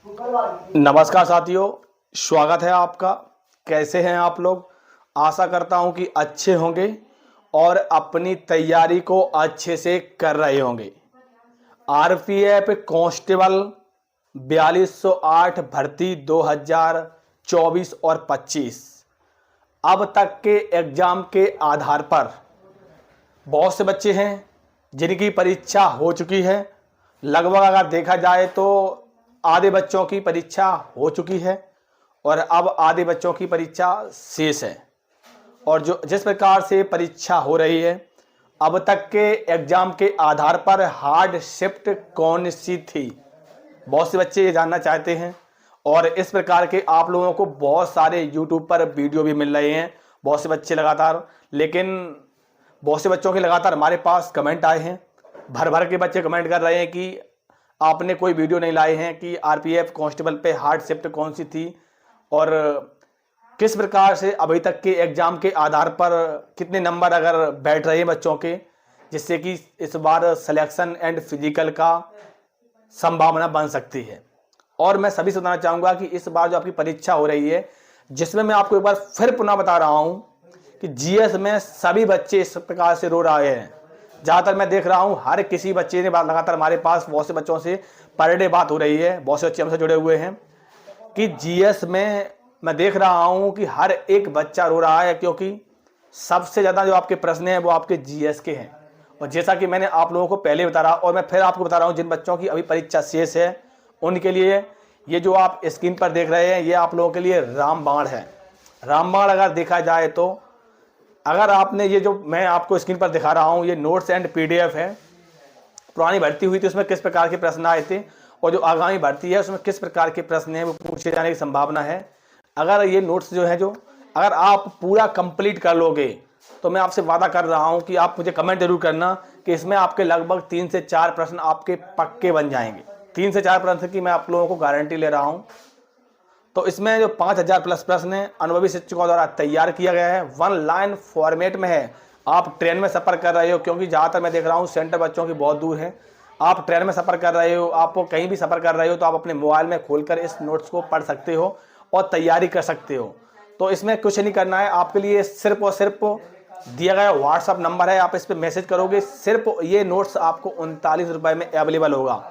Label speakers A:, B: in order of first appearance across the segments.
A: नमस्कार साथियों, स्वागत है आपका। कैसे हैं आप लोग? आशा करता हूं कि अच्छे होंगे और अपनी तैयारी को अच्छे से कर रहे होंगे। आरपीएफ कांस्टेबल 4208 भर्ती 2024 और 25 अब तक के एग्जाम के आधार पर बहुत से बच्चे हैं जिनकी परीक्षा हो चुकी है। लगभग अगर देखा जाए तो आधे बच्चों की परीक्षा हो चुकी है और अब आधे बच्चों की परीक्षा शेष है। और जो जिस प्रकार से परीक्षा हो रही है, अब तक के एग्जाम के आधार पर हार्ड शिफ्ट कौन सी थी, बहुत से बच्चे ये जानना चाहते हैं। और इस प्रकार के आप लोगों को बहुत सारे यूट्यूब पर वीडियो भी मिल रहे हैं, बहुत से बच्चे लगातार, लेकिन बहुत से बच्चों के लगातार हमारे पास कमेंट आए हैं। भर भर के बच्चे कमेंट कर रहे हैं कि आपने कोई वीडियो नहीं लाए हैं कि आरपीएफ कांस्टेबल पे हार्ड शिफ्ट कौन सी थी और किस प्रकार से अभी तक के एग्जाम के आधार पर कितने नंबर अगर बैठ रहे हैं बच्चों के, जिससे कि इस बार सिलेक्शन एंड फिजिकल का संभावना बन सकती है। और मैं सभी से बताना चाहूँगा कि इस बार जो आपकी परीक्षा हो रही है, जिसमें मैं आपको एक बार फिर पुनः बता रहा हूँ कि जीएस में सभी बच्चे इस प्रकार से रो रहे हैं। ज़्यादातर मैं देख रहा हूँ हर किसी बच्चे ने लगातार, हमारे पास बहुत से बच्चों से पर डे बात हो रही है, बहुत से बच्चे हमसे जुड़े हुए हैं कि जीएस में मैं देख रहा हूँ कि हर एक बच्चा रो रहा है, क्योंकि सबसे ज़्यादा जो आपके प्रश्न हैं वो आपके जीएस के हैं। और जैसा कि मैंने आप लोगों को पहले बता रहा और मैं फिर आपको बता रहा हूँ, जिन बच्चों की अभी परीक्षा शेष है उनके लिए ये जो आप स्क्रीन पर देख रहे हैं, ये आप लोगों के लिए रामबाण है। रामबाण अगर देखा जाए तो अगर आपने ये जो मैं आपको स्क्रीन पर दिखा रहा हूँ, ये नोट्स एंड पीडीएफ है। पुरानी भर्ती हुई थी उसमें किस प्रकार के प्रश्न आए थे और जो आगामी भर्ती है उसमें किस प्रकार के प्रश्न हैं वो पूछे जाने की संभावना है। अगर ये नोट्स जो है अगर आप पूरा कंप्लीट कर लोगे तो मैं आपसे वादा कर रहा हूँ कि आप मुझे कमेंट जरूर करना कि इसमें आपके लगभग 3 से 4 प्रश्न आपके पक्के बन जाएंगे। 3 से 4 प्रश्न की मैं आप लोगों को गारंटी ले रहा हूँ। तो इसमें जो 5000 प्लस प्रश्न है अनुभवी शिक्षकों द्वारा तैयार किया गया है, 1 लाइन फॉर्मेट में है। आप ट्रेन में सफ़र कर रहे हो, क्योंकि ज़्यादातर मैं देख रहा हूँ सेंटर बच्चों की बहुत दूर है। आप ट्रेन में सफ़र कर रहे हो, आप कहीं भी सफ़र कर रहे हो, तो आप अपने मोबाइल में खोलकर इस नोट्स को पढ़ सकते हो और तैयारी कर सकते हो। तो इसमें कुछ नहीं करना है, आपके लिए सिर्फ और सिर्फ दिया गया व्हाट्सअप नंबर है, आप इस पर मैसेज करोगे, सिर्फ ये नोट्स आपको 39 रुपये में अवेलेबल होगा।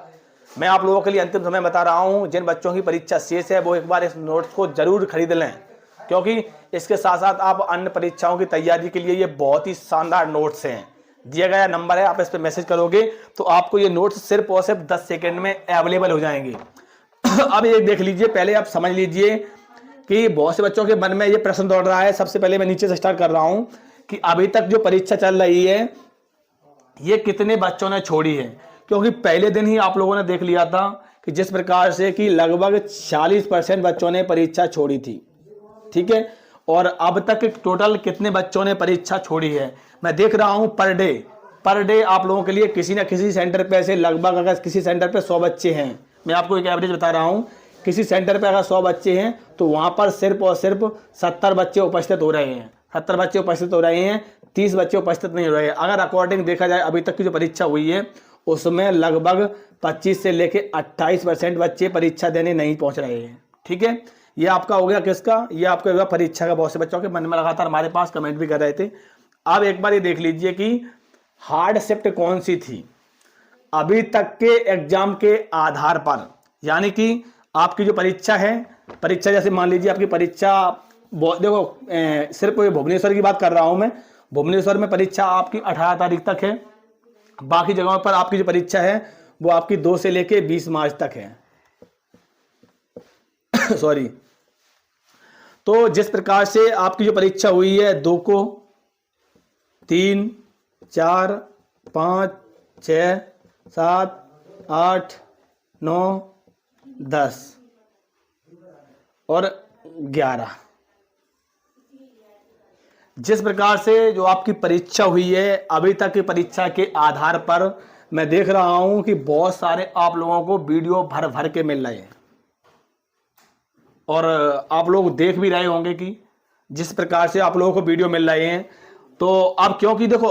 A: मैं आप लोगों के लिए अंतिम समय बता रहा हूं, जिन बच्चों की परीक्षा शेष है वो एक बार इस नोट्स को जरूर खरीद लें, क्योंकि इसके साथ साथ आप अन्य परीक्षाओं की तैयारी के लिए ये बहुत ही शानदार नोट्स हैं। दिया गया नंबर है, आप इस पर मैसेज करोगे तो आपको ये नोट्स सिर्फ और सिर्फ 10 सेकेंड में अवेलेबल हो जाएंगे। अब ये देख लीजिए, पहले आप समझ लीजिए कि बहुत से बच्चों के मन में ये प्रश्न दौड़ रहा है। सबसे पहले मैं नीचे से स्टार्ट कर रहा हूँ कि अभी तक जो परीक्षा चल रही है ये कितने बच्चों ने छोड़ी है, क्योंकि पहले दिन ही आप लोगों ने देख लिया था कि जिस प्रकार से कि लगभग 40% बच्चों ने परीक्षा छोड़ी थी। ठीक है, और अब तक टोटल कितने बच्चों ने परीक्षा छोड़ी है मैं देख रहा हूं पर डे आप लोगों के लिए किसी न किसी सेंटर पे ऐसे लगभग, अगर किसी सेंटर पे 100 बच्चे हैं, मैं आपको एक एवरेज बता रहा हूं, किसी सेंटर पे अगर 100 बच्चे हैं तो वहां पर सिर्फ और सिर्फ 70 बच्चे उपस्थित हो रहे हैं। 70 बच्चे उपस्थित हो रहे हैं, 30 बच्चे उपस्थित नहीं हो रहे हैं। अगर अकॉर्डिंग देखा जाए अभी तक की जो परीक्षा हुई है उसमें लगभग 25 से लेके 28% बच्चे परीक्षा देने नहीं पहुंच रहे हैं। ठीक है, ये आपका हो गया किसका, ये आपका हो गया परीक्षा का। बहुत से बच्चों के मन में लगातार हमारे पास कमेंट भी कर रहे थे। अब एक बार ये देख लीजिए कि हार्ड शिफ्ट कौन सी थी अभी तक के एग्जाम के आधार पर, यानी कि आपकी जो परीक्षा है, परीक्षा जैसे मान लीजिए आपकी परीक्षा, देखो सिर्फ भुवनेश्वर की बात कर रहा हूं मैं, भुवनेश्वर में परीक्षा आपकी 18 तारीख तक है। बाकी जगहों पर आपकी जो परीक्षा है वो आपकी 2 से लेके 20 मार्च तक है। सॉरी। तो जिस प्रकार से आपकी जो परीक्षा हुई है 2 को, 3, 4, 5, 6, 7, 8, 9, 10 और 11, जिस प्रकार से जो आपकी परीक्षा हुई है अभी तक की परीक्षा के आधार पर मैं देख रहा हूं कि बहुत सारे आप लोगों को वीडियो भर भर के मिल रहे हैं और आप लोग देख भी रहे होंगे कि जिस प्रकार से आप लोगों को वीडियो मिल रहे हैं। तो अब क्योंकि देखो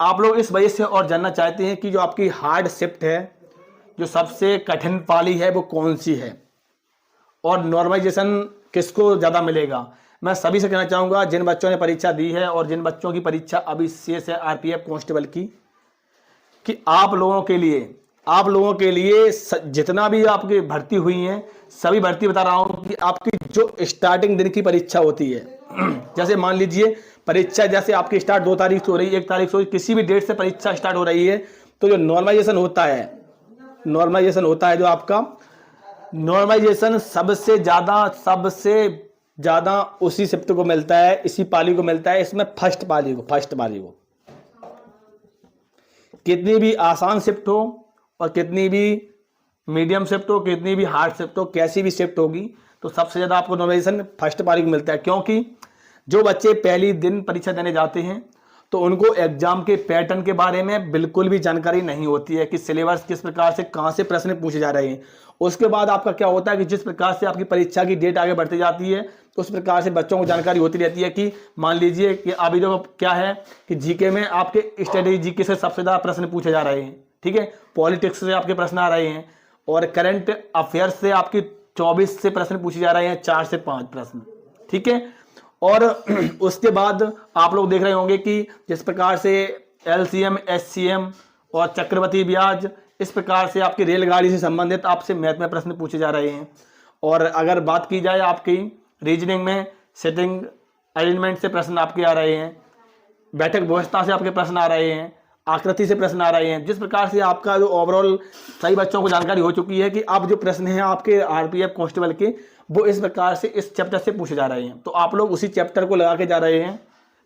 A: आप लोग इस वजह से और जानना चाहते हैं कि जो आपकी हार्ड शिफ्ट है, जो सबसे कठिन पाली है वो कौन सी है। और नॉर्मलाइजेशन किसको ज़्यादा मिलेगा। मैं सभी से कहना चाहूँगा जिन बच्चों ने परीक्षा दी है और जिन बच्चों की परीक्षा अभी शेष है आरपीएफ कांस्टेबल की, कि आप लोगों के लिए जितना भी आपकी भर्ती हुई हैं सभी भर्ती बता रहा हूँ कि आपकी जो स्टार्टिंग दिन की परीक्षा होती है, जैसे मान लीजिए परीक्षा जैसे आपकी स्टार्ट 2 तारीख से हो रही है, 1 तारीख से, किसी भी डेट से परीक्षा स्टार्ट हो रही है, तो जो नॉर्मलाइजेशन होता है जो आपका नॉर्मलाइजेशन सबसे ज़्यादा उसी शिफ्ट को मिलता है, इसी पाली को मिलता है, इसमें फर्स्ट पाली को कितनी भी आसान शिफ्ट हो और कितनी भी मीडियम शिफ्ट हो, कितनी भी हार्ड शिफ्ट हो, कैसी भी शिफ्ट होगी, तो सबसे ज़्यादा आपको नॉर्मलाइजेशन फर्स्ट पाली को मिलता है। क्योंकि जो बच्चे पहली दिन परीक्षा देने जाते हैं तो उनको एग्जाम के पैटर्न के बारे में बिल्कुल भी जानकारी नहीं होती है कि सिलेबस किस प्रकार से कहाँ से प्रश्न पूछे जा रहे हैं। उसके बाद आपका क्या होता है कि जिस प्रकार से आपकी परीक्षा की डेट आगे बढ़ती जाती है उस प्रकार से बच्चों को जानकारी होती रहती है कि मान लीजिए कि अभी जो क्या है कि जीके में आपके स्ट्रेटेजी जीके से सबसे ज़्यादा प्रश्न पूछे जा रहे हैं, ठीक है, पॉलिटिक्स से आपके प्रश्न आ रहे हैं और करंट अफेयर्स से आपकी 24 से प्रश्न पूछे जा रहे हैं, 4 से 5 प्रश्न, ठीक है। और उसके बाद आप लोग देख रहे होंगे कि जिस प्रकार से एलसीएम, एचसीएम और चक्रवृद्धि ब्याज, इस प्रकार से आपकी रेलगाड़ी से संबंधित आपसे मैथ में प्रश्न पूछे जा रहे हैं। और अगर बात की जाए आपकी रीजनिंग में सेटिंग अरेंजमेंट से प्रश्न आपके आ रहे हैं, बैठक व्यवस्था से आपके प्रश्न आ रहे हैं, आकृति से प्रश्न आ रहे हैं। जिस प्रकार से आपका जो ओवरऑल सही बच्चों को जानकारी हो चुकी है कि अब जो प्रश्न हैं आपके आरपीएफ कांस्टेबल के वो इस प्रकार से इस चैप्टर से पूछे जा रहे हैं, तो आप लोग उसी चैप्टर को लगा के जा रहे हैं,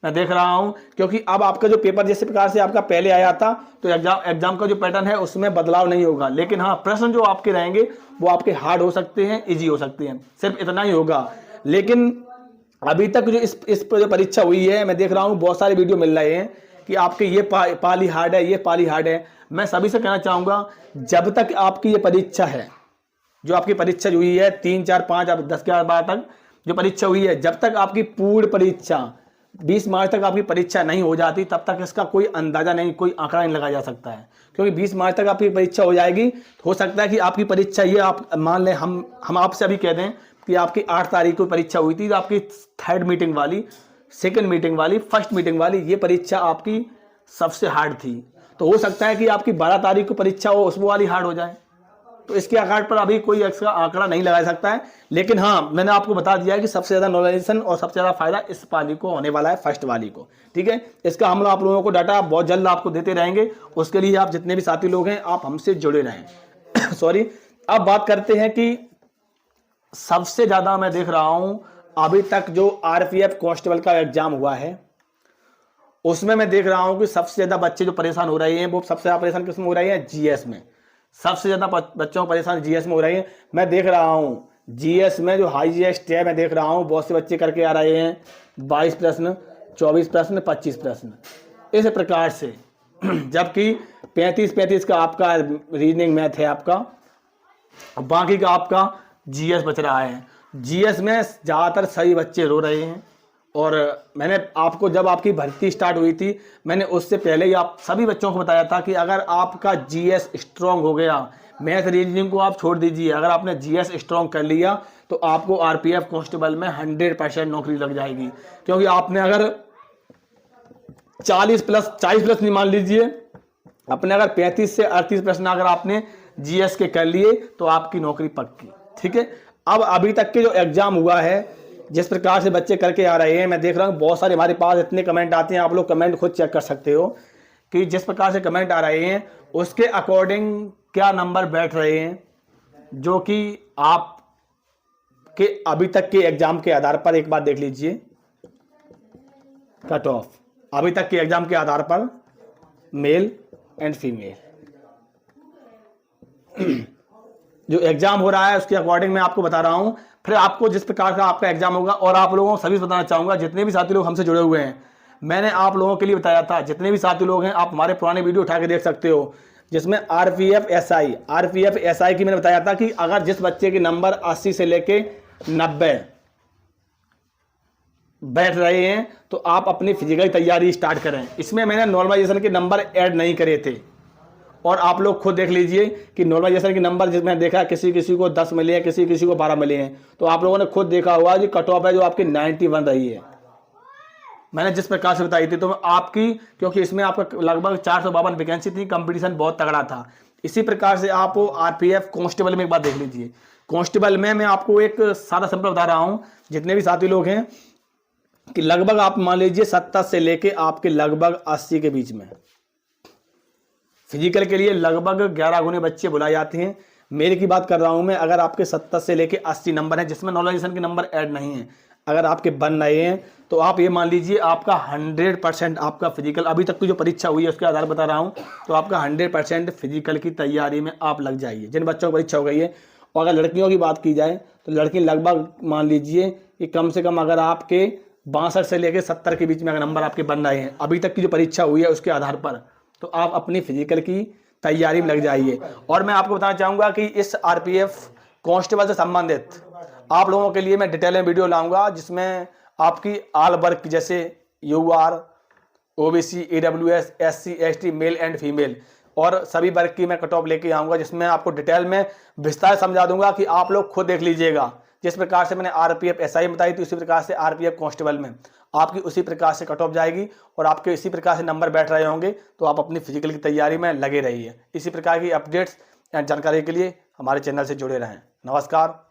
A: मैं देख रहा हूं। क्योंकि अब आपका जो पेपर जिस प्रकार से आपका पहले आया था तो एग्जाम का जो पैटर्न है उसमें बदलाव नहीं होगा, लेकिन हाँ प्रश्न जो आपके रहेंगे वो आपके हार्ड हो सकते हैं, इजी हो सकते हैं, सिर्फ इतना ही होगा। लेकिन अभी तक जो इस पर जो परीक्षा हुई है मैं देख रहा हूँ बहुत सारे वीडियो मिल रहे हैं कि आपके ये पाली हार्ड है, ये पाली हार्ड है। मैं सभी से कहना चाहूँगा जब तक आपकी ये परीक्षा है, जो आपकी परीक्षा हुई है 3, 4, 5, 10, 11, 12 तक जो परीक्षा हुई है, जब तक आपकी पूर्ण परीक्षा 20 मार्च तक आपकी परीक्षा नहीं हो जाती तब तक इसका कोई अंदाजा नहीं, कोई आंकड़ा नहीं लगाया जा सकता है। क्योंकि 20 मार्च तक आपकी परीक्षा हो जाएगी, हो सकता है कि आपकी परीक्षा ये आप मान लें हम आपसे अभी कह दें कि आपकी 8 तारीख को परीक्षा हुई थी, तो आपकी 3rd मीटिंग वाली, 2nd मीटिंग वाली, 1st मीटिंग वाली ये परीक्षा आपकी सबसे हार्ड थी, तो हो सकता है कि आपकी 12 तारीख को परीक्षा हो उसमें वाली हार्ड हो जाए। तो इसके आधार पर अभी कोई एक्स्ट्रा आंकड़ा नहीं लगा सकता है, लेकिन हाँ मैंने आपको बता दिया है कि सबसे ज़्यादा नॉर्मलाइजेशन और सबसे ज़्यादा फायदा इस पाली को होने वाला है, फर्स्ट वाली को, ठीक है। इसका हम आप लोगों को डाटा बहुत जल्द आपको देते रहेंगे, उसके लिए आप जितने भी साथी लोग हैं आप हमसे जुड़े रहें। सॉरी। अब बात करते हैं कि सबसे ज़्यादा मैं देख रहा हूँ अभी तक जो आरपीएफ कांस्टेबल का एग्जाम हुआ है उसमें मैं देख रहा हूँ कि सबसे ज़्यादा बच्चे जो परेशान हो रहे हैं वो सबसे ज़्यादा परेशान किस में हो रही है, जीएस में। सबसे ज़्यादा बच्चों को परेशान जीएस में हो रही है। मैं देख रहा हूँ जीएस में जो हाईएस्ट है, मैं देख रहा हूँ बहुत से बच्चे करके आ रहे हैं 22 प्रश्न, 24 प्रश्न, 25 प्रश्न, इस प्रकार से। जबकि 35 का आपका रीजनिंग मैथ है आपका, बाकी का आपका जीएस बच रहा है। जीएस में ज़्यादातर सही बच्चे रो रहे हैं। और मैंने आपको जब आपकी भर्ती स्टार्ट हुई थी मैंने उससे पहले ही आप सभी बच्चों को बताया था कि अगर आपका जीएस स्ट्रॉन्ग हो गया, मैथ रीजनिंग को आप छोड़ दीजिए, अगर आपने जीएस स्ट्रॉन्ग कर लिया तो आपको आरपीएफ कांस्टेबल में 100% नौकरी लग जाएगी। क्योंकि आपने अगर 40 प्लस नहीं मान लीजिए, अपने अगर 35 से 38 प्रश्न अगर आपने जीएस के कर लिए तो आपकी नौकरी पक्की, ठीक है। अब अभी तक के जो एग्जाम हुआ है जिस प्रकार से बच्चे करके आ रहे हैं, मैं देख रहा हूँ बहुत सारे हमारे पास इतने कमेंट आते हैं, आप लोग कमेंट खुद चेक कर सकते हो कि जिस प्रकार से कमेंट आ रहे हैं उसके अकॉर्डिंग क्या नंबर बैठ रहे हैं, जो कि आप के अभी तक के एग्जाम के आधार पर एक बार देख लीजिए। कट ऑफ अभी तक के एग्जाम के आधार पर मेल एंड फीमेल जो एग्जाम हो रहा है उसके अकॉर्डिंग मैं आपको बता रहा हूं। फिर आपको जिस प्रकार का आपका एग्जाम होगा, और आप लोगों को सभी बताना चाहूंगा जितने भी साथी लोग हमसे जुड़े हुए हैं, मैंने आप लोगों के लिए बताया था, जितने भी साथी लोग हैं आप हमारे पुराने वीडियो उठा के देख सकते हो, जिसमें आरपीएफ एसआई की मैंने बताया था कि अगर जिस बच्चे के नंबर 80 से लेके 90 बैठ रहे हैं तो आप अपनी फिजिकल तैयारी स्टार्ट करें। इसमें मैंने नॉर्मलाइजेशन के नंबर ऐड नहीं करे थे, और आप लोग खुद देख लीजिए कि नॉर्मलाइजेशन के नंबर जिसमें देखा किसी किसी को 10 मिले हैं, किसी किसी को 12 मिले हैं, तो आप लोगों ने खुद देखा हुआ कि कट ऑफ है जो आपकी 91 रही है। मैंने जिस प्रकार से बताई थी तो आपकी, क्योंकि इसमें आपका लगभग 452 वैकेंसी थी, कंपटीशन बहुत तगड़ा था। इसी प्रकार से आप आरपीएफ कांस्टेबल में एक बात देख लीजिए। कांस्टेबल में मैं आपको एक सादा सिंपल बता रहा हूं, जितने भी साथी लोग हैं, कि लगभग आप मान लीजिए 70 से लेके आपके लगभग 80 के बीच में फिजिकल के लिए लगभग 11 गुने बच्चे बुलाए जाते हैं। मेरे की बात कर रहा हूं मैं, अगर आपके 70 से लेके 80 नंबर हैं जिसमें नॉर्मलाइजेशन के नंबर ऐड नहीं है, अगर आपके बन रहे हैं, तो आप ये मान लीजिए आपका 100% आपका फिजिकल, अभी तक की जो परीक्षा हुई है उसके आधार बता रहा हूं, तो आपका 100% फिजिकल की तैयारी में आप लग जाइए, जिन बच्चों की परीक्षा हो गई है। और अगर लड़कियों की बात की जाए तो लड़की लगभग मान लीजिए कि कम से कम अगर आपके 62 से लेकर 70 के बीच में अगर नंबर आपके बन रहे हैं अभी तक की जो परीक्षा हुई है उसके आधार पर, तो आप अपनी फिजिकल की तैयारी में लग जाइए। और मैं आपको बताना चाहूँगा कि इस आरपीएफ कांस्टेबल से संबंधित आप लोगों के लिए मैं डिटेल में वीडियो लाऊंगा, जिसमें आपकी ऑल वर्ग जैसे UR, OBC, EWS, SC, ST, male and female और सभी वर्ग की मैं कट ऑफ लेके आऊँगा, जिसमें आपको डिटेल में विस्तार समझा दूंगा कि आप लोग खुद देख लीजिएगा। जिस प्रकार से मैंने आरपीएफ एसआई बताई थी उसी प्रकार से आरपीएफ कांस्टेबल में आपकी उसी प्रकार से कट ऑफ जाएगी और आपके इसी प्रकार से नंबर बैठ रहे होंगे, तो आप अपनी फिजिकल की तैयारी में लगे रहिए। इसी प्रकार की अपडेट्स एंड जानकारी के लिए हमारे चैनल से जुड़े रहें। नमस्कार।